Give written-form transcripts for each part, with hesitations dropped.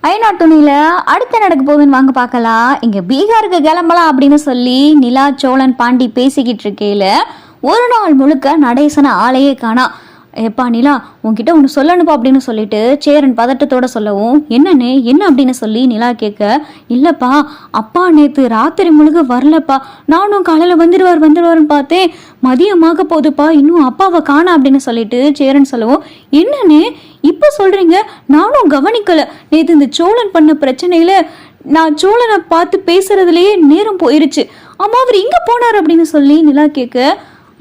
ஐநா துணியில அடுத்து நடக்க போகுதுன்னு வாங்க பார்க்கலாம். இங்க பீகாருக்கு கிளம்பலாம் அப்படின்னு சொல்லி நிலா சோழன் பாண்டி பேசிக்கிட்டு இருக்கையில ஒரு நாள் முழுக்க நடேசன ஆளையே காணா. எப்பா நிலா, உன்கிட்ட ஒன்று சொல்லணுப்பா அப்படின்னு சொல்லிட்டு சேரன் பதட்டத்தோட சொல்லவும், என்னன்னு என்ன அப்படின்னு சொல்லி நிலா கேட்க, இல்லப்பா அப்பா நேற்று ராத்திரி முழுக்க வரலப்பா, நானும் காலையில் வந்துடுவாருன்னு பார்த்தேன், மதியமாக போகுதுப்பா, இன்னும் அப்பாவை காணா அப்படின்னு சொல்லிட்டு சேரன் சொல்லவும், என்னன்னு இப்போ சொல்றீங்க, நானும் கவனிக்கல, நேற்று இந்த சோழன் பண்ண பிரச்சனையில நான் சோழனை பார்த்து பேசுறதுலயே நேரம் போயிருச்சு. அம்மா அவர் இங்க போனார் அப்படின்னு சொல்லி நிலா கேட்க,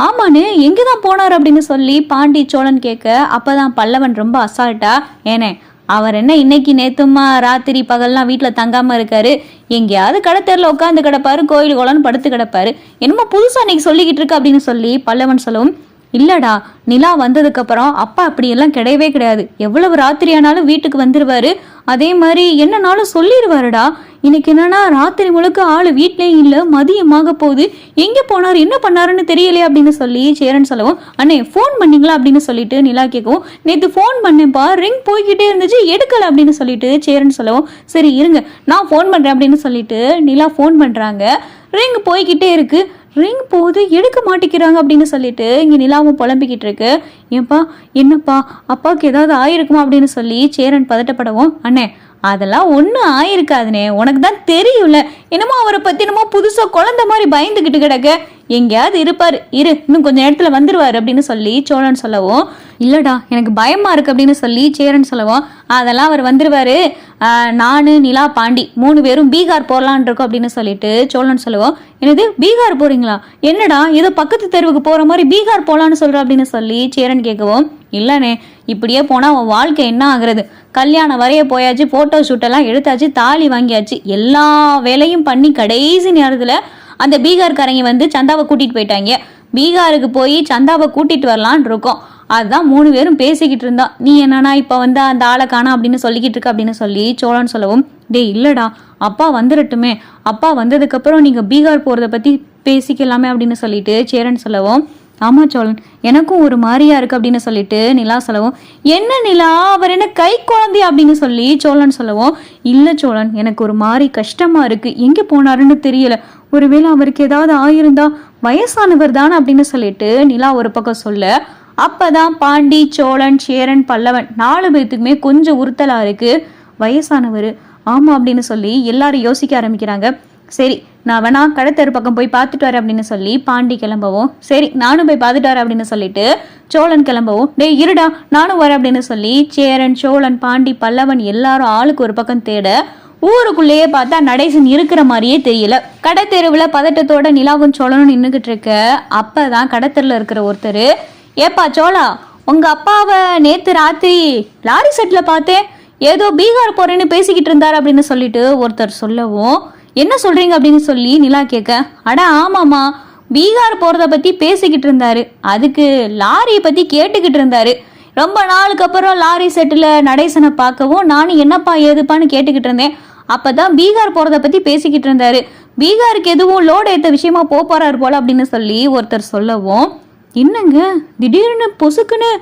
ஆமாண்ணே எங்கேதான் போனார் அப்படின்னு சொல்லி பாண்டி சோழன் கேட்க, அப்பதான் பல்லவன் ரொம்ப அசால்ட்டா, ஏனே அவர் என்ன இன்னைக்கு நேத்துமா ராத்திரி பகல்லாம் வீட்டில் தங்காம இருக்காரு, எங்கேயாவது கடத்தெரில் உட்காந்து கிடப்பாரு, கோயில் குளம்னு படுத்து கிடப்பாரு, என்னமோ புதுசா இன்னைக்கு சொல்லிக்கிட்டு இருக்கு அப்படின்னு சொல்லி பல்லவன் சொல்லவும், இல்லடா நிலா வந்ததுக்கு அப்புறம் அப்பா அப்படியெல்லாம் கிடையவே கிடையாது, எவ்வளவு ராத்திரி ஆனாலும் வீட்டுக்கு வந்துருவாரு, அதே மாதிரி என்னன்னாலும் சொல்லிடுவாருடா, இன்னைக்கு என்னன்னா ராத்திரி முழுக்க ஆளு வீட்லயும் இல்ல, மதியமாக போகுது, எங்க போனாரு என்ன பண்ணாருன்னு தெரியலையே அப்படின்னு சொல்லி சேரன் சொல்லவும், அண்ணே ஃபோன் பண்ணீங்களா அப்படின்னு சொல்லிட்டு நிலா கேட்கவும், நேற்று ஃபோன் பண்ணேன்ப்பா, ரிங் போய்கிட்டே இருந்துச்சு எடுக்கல அப்படின்னு சொல்லிட்டு சேரன் சொல்லவும், சரி இருங்க நான் ஃபோன் பண்றேன் அப்படின்னு சொல்லிட்டு நிலா ஃபோன் பண்றாங்க, ரிங் போய்கிட்டே இருக்கு, ரிங் போகுது எடுக்க மாட்டேங்கிறாங்க அப்படின்னு சொல்லிட்டு இங்கே நிலாவும் புலம்பிக்கிட்டு இருக்கு. ஏன்பா என்னப்பா அப்பாவுக்கு ஏதாவது ஆயிருக்குமா அப்படின்னு சொல்லி சேரன் பதட்டப்படவும், அண்ணே அதெல்லாம் ஒன்றும் ஆயிருக்காதுனே, உனக்கு தான் தெரியும்ல, என்னமோ அவரை பற்றி என்னமோ புதுசாக குழந்த மாதிரி பயந்துக்கிட்டு கிடக்க, எங்கேயாவது இருப்பார், இன்னும் கொஞ்சம் நேரத்துல வந்துருவாரு அப்படின்னு சொல்லி சோழன் சொல்லவும், இல்லடா எனக்கு பயமா இருக்கு அப்படின்னு சொல்லி சேரன் சொல்லவும், அதெல்லாம் அவர் வந்துருவாரு, நானு நிலா பாண்டி 3 பேரும் பீகார் போகலான் இருக்கோம் அப்படின்னு சொல்லிட்டு சோழன் சொல்லவும், என்னது பீகார் போறீங்களா, என்னடா ஏதோ பக்கத்து தெருவுக்கு போற மாதிரி பீகார் போலான்னு சொல்ற அப்படின்னு சொல்லி சேரன் கேட்கவும், இல்லனே இப்படியே போனா உன் வாழ்க்கை என்ன ஆகுறது, கல்யாணம் வரைய போயாச்சு, போட்டோ ஷூட்டெல்லாம் எடுத்தாச்சு, தாலி வாங்கியாச்சு, எல்லா வேலையும் பண்ணி கடைசி நேரத்துல அந்த பீகார்காரங்க வந்து சந்தாவை கூட்டிட்டு போயிட்டாங்க, பீகாருக்கு போய் சந்தாவை கூட்டிட்டு வரலான் இருக்கோம், அதுதான் 3 பேரும் பேசிக்கிட்டு இருந்தோம், நீ என்னன்னா இப்ப வந்து அந்த ஆளை காணா அப்படின்னு சொல்லிக்கிட்டு இருக்க அப்படின்னு சொல்லி சோழன் சொல்லவும், டே இல்லடா அப்பா வந்துடட்டுமே, அப்பா வந்ததுக்கு அப்புறம் நீங்க பீகார் போறதை பத்தி பேசிக்கலாமே அப்படின்னு சொல்லிட்டு சேரன் சொல்லவும், ஆமா சோழன் எனக்கும் ஒரு மாதிரியா இருக்கு அப்படின்னு சொல்லிட்டு நிலா சொல்லவும், என்ன நிலா அவர் என்ன கை குழந்தையா அப்படின்னு சொல்லி சோழன் சொல்லவும், இல்ல சோழன் எனக்கு ஒரு மாதிரி கஷ்டமா இருக்கு, எங்க போனாருன்னு தெரியல, ஒருவேளை அவருக்கு ஏதாவது ஆயிருந்தா, வயசானவர் தானே அப்படின்னு சொல்லிட்டு நிலா ஒரு பக்கம் சொல்ல, அப்பதான் பாண்டி சோழன் சேரன் பல்லவன் 4 பேர்த்துக்குமே கொஞ்சம் உறுத்தலா இருக்கு, வயசானவர் ஆமா அப்படின்னு சொல்லி எல்லாரும் யோசிக்க ஆரம்பிக்கிறாங்க, சரி நான் வேணா கடத்தெரு பக்கம் போய் பார்த்துட்டு வரேன் அப்படின்னு சொல்லி பாண்டி கிளம்பவும், சரி நானும் போய் பார்த்துட்டு வரேன் அப்படின்னு சொல்லிட்டு சோழன் கிளம்பவும், டேய் இருடா நானும் வரேன் அப்படின்னு சொல்லி சேரன் சோழன் பாண்டி பல்லவன் எல்லாரும் ஆளுக்கு ஒரு பக்கம் தேட, ஊருக்குள்ளேயே பார்த்தா நடேசன் இருக்கிற மாதிரியே தெரியல. கடத்தெருவுல பதட்டத்தோட நிலாவும் சோழனும் நின்றுகிட்டு இருக்க, அப்பதான் கடத்தெருல இருக்கிற ஒருத்தர், ஏப்பா சோழா உங்க அப்பாவை நேத்து ராத்திரி லாரி செட்ல பார்த்தேன், ஏதோ பீகார் போறேன்னு பேசிக்கிட்டு இருந்தாரு அப்படின்னு சொல்லிட்டு ஒருத்தர் சொல்லவும், என்ன சொல்றீங்க அப்படின்னு சொல்லி நிலா கேட்க, அட ஆமாமா பீகார் போறத பத்தி பேசிக்கிட்டு இருந்தாரு, அதுக்கு லாரியை பத்தி கேட்டுக்கிட்டு இருந்தாரு, ரொம்ப நாளுக்கு அப்புறம் லாரி செட்டில் நடேசனை பார்க்கவும் நானும் என்னப்பா ஏதுப்பான்னு கேட்டுக்கிட்டு இருந்தேன், அப்பதான் பீகார் போறத பத்தி பேசிக்கிட்டு இருந்தாரு, பீகாருக்கு எதுவும் லோடு ஏற்ற விஷயமா போறாரு போல அப்படின்னு சொல்லி ஒருத்தர் சொல்லவும், என்னங்க திடீர்னு பொசுக்குன்னு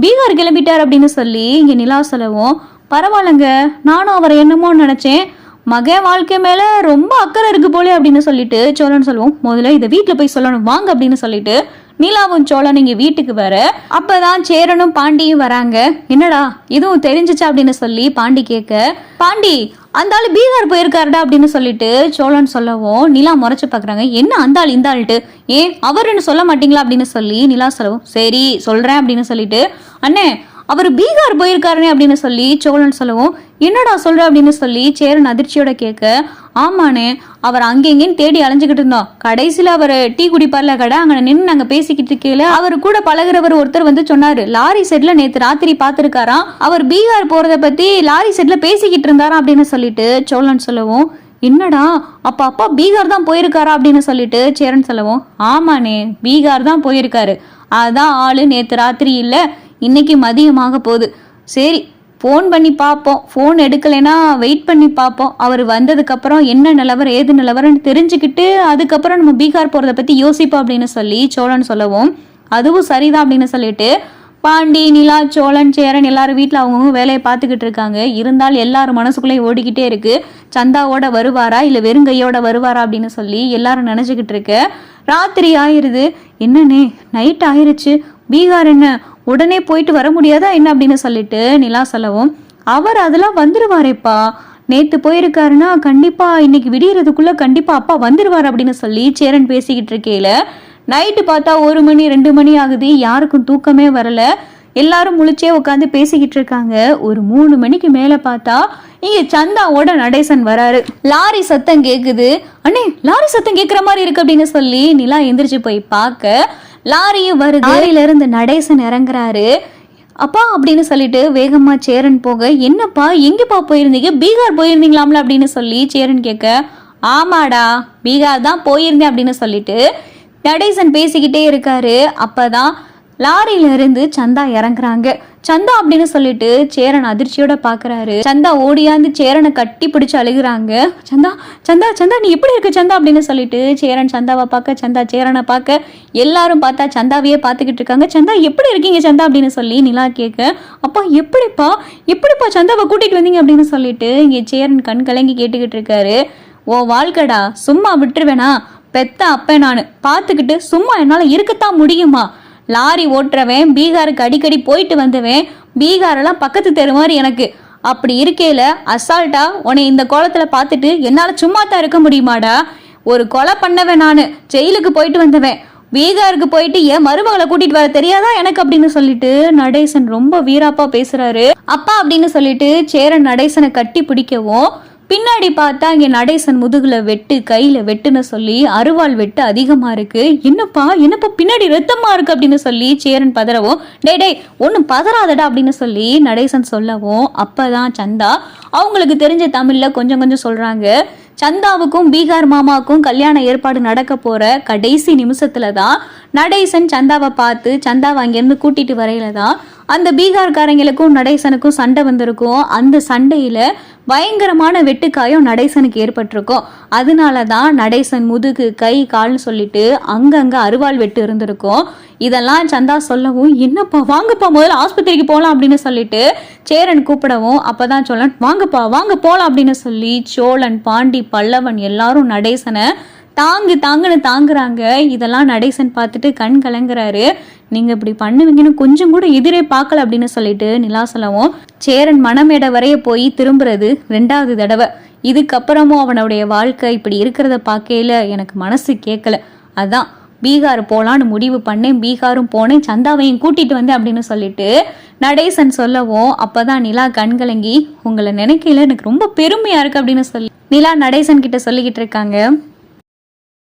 பீகார் கிளம்பிட்டார் அப்படின்னு சொல்லி இங்க நிலா சொல்லவும், பரவாயில்லங்க நானும் அவரை என்னமோ நினைச்சேன், மகன் வாழ்க்கை மேல ரொம்ப அக்கறை இருக்கு போலே அப்படின்னு சொல்லிட்டு சோழன் சொல்லுவோம், முதல்ல இதை வீட்டுல போய் சொல்லணும் வாங்க அப்படின்னு சொல்லிட்டு நிலாவும் சோழன் இங்க வீட்டுக்கு வர, அப்பதான் சேரனும் பாண்டியும் வராங்க, என்னடா இதுவும் தெரிஞ்சிச்சா அப்படின்னு சொல்லி பாண்டி கேட்க, பாண்டி அந்த ஆளு பீகார் போயிருக்காருடா அப்படின்னு சொல்லிட்டு சோழன் சொல்லவும், நிலா முறைச்சு பாக்குறாங்க, என்ன அந்த ஆள் இந்த ஆள்ட்டு, ஏன் அவருன்னு சொல்ல மாட்டீங்களா அப்படின்னு சொல்லி நிலா சொல்லவும், சரி சொல்றேன் அப்படின்னு சொல்லிட்டு, அண்ணே அவர் பீகார் போயிருக்காருனே அப்படின்னு சொல்லி சோழன் சொல்லவும், என்னடா சொல்ற அப்படின்னு சொல்லி சேரன் அதிர்ச்சியோட கேட்க, ஆமாண்ணே அவர் அங்கெங்கன்னு தேடி அலைஞ்சுக்கிட்டு இருந்தோம், கடைசியில அவர் டீ குடிப்பார்ல கடை, அங்க நின்று நாங்க பேசிக்கிட்டு இருக்கையில அவர் கூட பழகிறவர் ஒருத்தர் வந்து சொன்னாரு, லாரி செட்ல நேத்து ராத்திரி பார்த்திருக்காராம், அவர் பீகார் போறத பத்தி லாரி செட்ல பேசிக்கிட்டு இருந்தாராம் அப்படின்னு சொல்லிட்டு சோழன் சொல்லவும், என்னடா அப்ப அப்பா பீகார் தான் போயிருக்காரா அப்படின்னு சொல்லிட்டு சேரன் சொல்லவும், ஆமாண்ணே பீகார் தான் போயிருக்காரு, அதான் ஆளு நேத்து ராத்திரி இல்ல இன்னைக்கு மதியமாக போகுது, சரி ஃபோன் பண்ணி பார்ப்போம், ஃபோன் எடுக்கலைன்னா வெயிட் பண்ணி பார்ப்போம், அவர் வந்ததுக்கப்புறம் என்ன நிலவரம் ஏது நிலவரம்னு தெரிஞ்சுக்கிட்டு அதுக்கப்புறம் நம்ம பீகார் போகிறத பற்றி யோசிப்போம் அப்படின்னு சொல்லி சோழன் சொல்லவும், அதுவும் சரிதான் அப்படின்னு சொல்லிட்டு பாண்டி, நிலா, சோழன், சேரன் எல்லாரும் வீட்டில் அவங்கவுங்க வேலையை பார்த்துக்கிட்டு இருக்காங்க. இருந்தால் எல்லாரும் மனசுக்குள்ளேயும் ஓடிக்கிட்டே இருக்கு, சந்தாவோட வருவாரா இல்லை வெறுங்கையோட வருவாரா அப்படின்னு சொல்லி எல்லாரும் நினச்சிக்கிட்டு இருக்கு. ராத்திரி ஆயிடுது. என்னன்னே நைட் ஆயிருச்சு, பீகார் என்ன உடனே போயிட்டு வர முடியாதா என்ன அப்படின்னு சொல்லிட்டு நிலா சொல்லவும், அவர் அதெல்லாம் வந்துடுவாரேப்பா, நேற்று போயிருக்காருன்னா கண்டிப்பா இன்னைக்கு விடியறதுக்குள்ள கண்டிப்பா அப்பா வந்துடுவார் அப்படின்னு சொல்லி சேரன் பேசிக்கிட்டு இருக்கையில நைட்டு பார்த்தா 1 மணி 2 மணி ஆகுது. யாருக்கும் தூக்கமே வரல. எல்லாரும் முழிச்சே உட்காந்து பேசிக்கிட்டு இருக்காங்க. ஒரு 3 மணிக்கு மேல பார்த்தா இங்க சந்தாவோட நடேசன் வராரு. லாரி சத்தம் கேக்குது. அண்ணே லாரி சத்தம் கேட்குற மாதிரி இருக்கு அப்படின்னு சொல்லி நிலா எந்திரிச்சு போய் பார்க்க லாரியும் வருது. லாரியில இருந்து நடேசன் இறங்குறாரு. அப்பா அப்படின்னு சொல்லிட்டு வேகமா சேரன் போக, என்னப்பா எங்கப்பா போயிருந்தீங்க, பீகார் போயிருந்தீங்களாம்ல அப்படின்னு சொல்லி சேரன் கேட்க, ஆமாடா பீகார் தான் போயிருந்தேன் அப்படின்னு சொல்லிட்டு நடேசன் பேசிக்கிட்டே இருக்காரு. அப்பதான் லாரியில இருந்து சந்தா இறங்குறாங்க. சந்தா அப்படின்னு சொல்லிட்டு சேரன் அதிர்ச்சியோட பாக்குறாரு. சந்தா ஓடியாந்து சேரனை கட்டி பிடிச்சு அழுகுறாங்க. சந்தா சந்தா சந்தா நீ எப்படி இருக்க சந்தா அப்படின்னு சொல்லிட்டு சேரன் சந்தாவை பார்க்க, சந்தா சேரனை பார்க்க, எல்லாரும் பார்த்தா சந்தாவையே பார்த்துக்கிட்டு இருக்காங்க. சந்தா எப்படி இருக்கீங்க சந்தா அப்படின்னு சொல்லி நிலா கேட்க, அப்பா எப்படிப்பா சந்தாவை கூட்டிட்டு வந்தீங்க அப்படின்னு சொல்லிட்டு இங்கே சேரன் கண் கலங்கி கேட்டுக்கிட்டு இருக்காரு. ஓ வாழ்க்கடா, சும்மா விட்டுருவேனா, பெத்த அப்ப நான் பார்த்துக்கிட்டு சும்மா என்னால் இருக்கத்தான் முடியுமா, லாரி ஓட்டுறவன், பீகாருக்கு அடிக்கடி போயிட்டு வந்தவன், பீகாரெல்லாம் பக்கத்து தெரு மாதிரி எனக்கு, அப்படி இருக்கையில அசால்ட்டா உன்னை இந்த கோலத்தில் பார்த்துட்டு என்னால் சும்மா தான் இருக்க முடியுமாடா, ஒரு கொலை பண்ணவன் நான், ஜெயிலுக்கு போயிட்டு வந்தவன், பீகாருக்கு போயிட்டு என் மருமகளை கூட்டிட்டு வர தெரியாதா எனக்கு அப்படின்னு சொல்லிட்டு நடேசன் ரொம்ப வீராப்பா பேசுறாரு. அப்பா அப்படின்னு சொல்லிட்டு சேரன் நடேசனை கட்டி பிடிக்கவும், பின்னாடி பார்த்தா இங்கே நடேசன் முதுகுல வெட்டு, கையில வெட்டுன்னு சொல்லி அருவாள் வெட்டு அதிகமா இருக்கு. என்னப்பா பின்னாடி ரத்தமா இருக்கு அப்படின்னு சொல்லி சேரன் பதறவும், டே ஒன்றும் பதறாதடா அப்படின்னு சொல்லி நடேசன் சொல்லவும், அப்பதான் சந்தா அவங்களுக்கு தெரிஞ்ச தமிழ்ல கொஞ்சம் கொஞ்சம் சொல்றாங்க. சந்தாவுக்கும் பீகார் மாமாவுக்கும் கல்யாண ஏற்பாடு நடக்க போற கடைசி நிமிஷத்துல தான் நடேசன் சந்தாவை பார்த்து சந்தாவை அங்கேருந்து கூட்டிட்டு வரையில தான் அந்த பீகார்காரங்களுக்கும் நடேசனுக்கும் சண்டை வந்திருக்கும். அந்த சண்டையில பயங்கரமான வெட்டுக்காயம் நடேசனுக்கு ஏற்பட்டிருக்கும். அதனால தான் நடேசன் முதுகு, கை, கால்னு சொல்லிட்டு அங்கங்க அருவாள் வெட்டு இருந்திருக்கும். இதெல்லாம் சந்தா சொல்லவும், என்னப்பா வாங்கப்பா முதல்ல ஆஸ்பத்திரிக்கு போகலாம் அப்படின்னு சொல்லிட்டு சேரன் கூப்பிடவும், அப்பதான் சோழன் வாங்கப்பா வாங்க போகலாம் அப்படின்னு சொல்லி சோழன், பாண்டி, பல்லவன் எல்லாரும் நடேசனை தாங்குன்னு தாங்குறாங்க. இதெல்லாம் நடேசன் பார்த்துட்டு கண் கலங்குறாரு. நீங்க இப்படி பண்ணுவீங்கன்னு கொஞ்சம் கூட எதிரே பார்க்கல அப்படின்னு சொல்லிட்டு நிலா சொல்லவும், சேரன் மனமேடை வரைய போய் திரும்புறது 2வது தடவை. இதுக்கப்புறமும் அவனுடைய வாழ்க்கை இப்படி இருக்கிறத பார்க்கையில எனக்கு மனசு கேட்கல. அதான் பீகார் போலான்னு முடிவு பண்ணேன், பீகாரும் போனேன், சந்தாவையும் கூட்டிட்டு வந்தேன் அப்படின்னு சொல்லிட்டு நடேசன் சொல்லவும், அப்பதான் நிலா கண்கலங்கி, உங்களை நினைக்கையில எனக்கு ரொம்ப பெருமையா இருக்கு அப்படின்னு சொல்லி நிலா நடேசன் கிட்ட சொல்லிக்கிட்டு இருக்காங்க.